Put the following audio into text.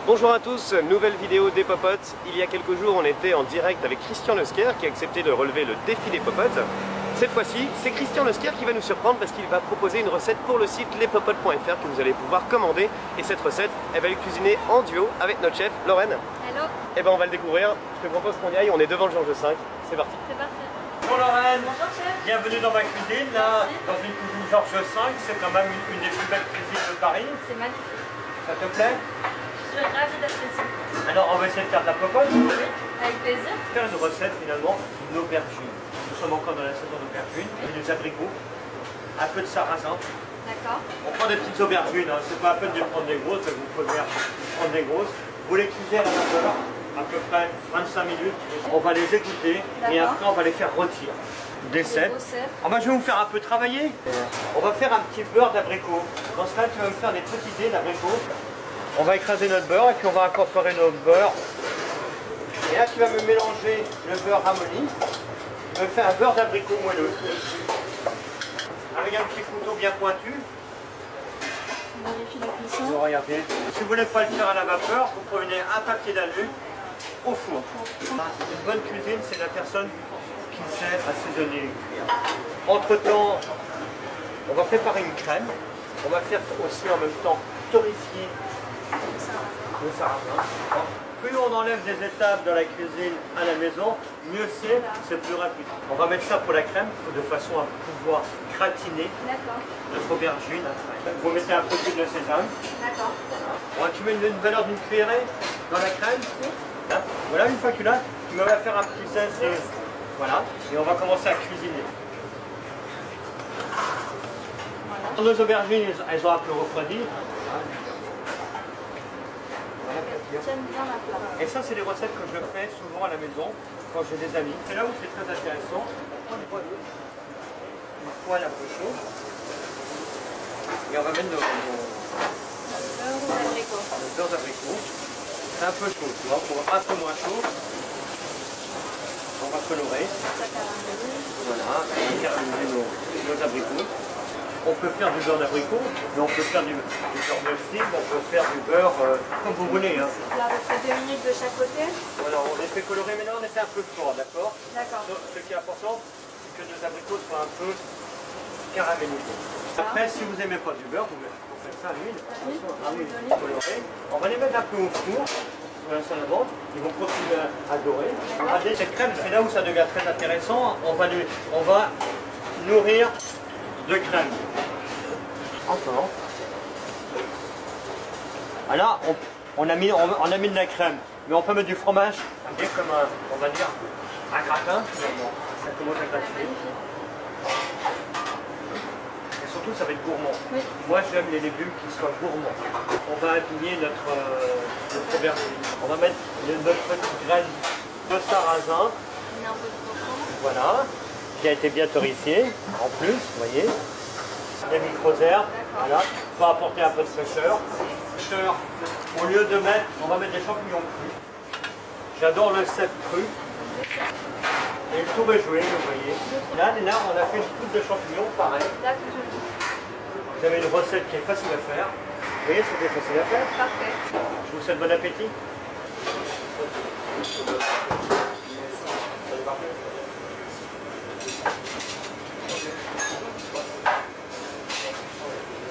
Bonjour à tous, nouvelle vidéo des popotes. Il y a quelques jours, on était en direct avec Christian Lesquer qui a accepté de relever le défi des popotes. Cette fois-ci, c'est Christian Lesquer qui va nous surprendre parce qu'il va proposer une recette pour le site lespopotes.fr que vous allez pouvoir commander. Et cette recette, elle va être cuisinée en duo avec notre chef, Lorraine. Hello. Et ben on va le découvrir. Je te propose qu'on y aille, on est devant le Georges V. C'est parti. C'est parti. Bonjour Lorraine. Bonjour chef. Bienvenue dans ma cuisine, là, Merci. dans une cuisine Georges V. C'est quand même une des plus belles cuisines de Paris. C'est magnifique. Ça te plaît? Je suis ravie d'être ici. Alors on va essayer de faire de la popote. Oui, avec plaisir. Faire une recette finalement d'une aubergine. Nous sommes encore dans la saison d'aubergine, et des abricots, un peu de sarrasin. D'accord. On prend des petites aubergines, hein. C'est pas la peine de prendre des grosses, vous pouvez prendre des grosses. Vous les cuisez à la vapeur, à peu près 25 minutes. On va les égoutter et après on va les faire rôtir. Des cèpes. Ah bah, je vais vous faire un peu travailler. On va faire un petit beurre d'abricot. Dans ce cas, tu vas me faire des petits dés d'abricot. On va écraser notre beurre et puis on va incorporer notre beurre. Et là, tu vas me mélanger le beurre ramolli. Je vais faire un beurre d'abricot moelleux. Avec un petit couteau bien pointu. Vérifie la cuisson. Vous regardez. Si vous ne voulez pas le faire à la vapeur, vous prenez un papier d'alu au four. Une bonne cuisine, c'est la personne qui sait assaisonner. Entre temps, on va préparer une crème. On va faire aussi en même temps torréfier le sarrasin. Plus on enlève des étapes dans la cuisine à la maison, mieux c'est plus rapide. On va mettre ça pour la crème de façon à pouvoir gratiner D'accord. notre aubergine. Vous mettez un peu d'huile de sésame. D'accord. Bon, tu mets une valeur d'une cuillerée dans la crème. Là. Voilà, une fois que tu l'as, tu me vas faire un petit zeste. Voilà, et on va commencer à cuisiner. Voilà. Nos aubergines, elles ont un peu refroidi. J'aime bien la plat. Et ça, c'est des recettes que je fais souvent à la maison quand j'ai des amis. C'est là où c'est très intéressant. On prend une poêle un peu chaude. Et on va mettre Beurre d'abricot. le beurre d'abricot. C'est un peu chaud, tu vois, pour un peu moins chaud. On va colorer. Ça caramérise. Voilà, et caraméliser nos abricots. On peut faire du beurre d'abricot, mais on peut faire du beurre de figue, on peut faire du beurre comme vous voulez. Hein. Là, à peu près 2 minutes de chaque côté. Voilà, on les fait colorer, mais là on était un peu fort, d'accord? D'accord. Ce qui est important, c'est que nos abricots soient un peu caramélisés. Après, si vous n'aimez pas du beurre, vous faites ça à l'huile. À l'huile colorée. On va les mettre un peu au four. Voilà, ça là-bas. Ils vont continuer à dorer. Regardez, cette crème, c'est là où ça devient très intéressant. On va nourrir de crème. Encore. Alors, on a mis de la crème, mais on peut mettre du fromage, bien comme on va dire, un gratin finalement. Ça commence à gratiner. Et surtout, ça va être gourmand. Oui. Moi, j'aime les légumes qui soient gourmands. On va appuyer notre aubergine. On va mettre notre petite graine de sarrasin. On met un peu de coco. Voilà, qui a été bien torréfié, en plus, vous voyez. Des micro-herbes, voilà, pour apporter un peu de fraîcheur. Au lieu de mettre, on va mettre des champignons crus. J'adore le cèpe cru. Et le tour est joué, vous voyez. Là, on a fait une coupe de champignons, pareil. D'accord. Vous avez une recette qui est facile à faire. Vous voyez, c'était facile à faire. Parfait. Je vous souhaite bon appétit.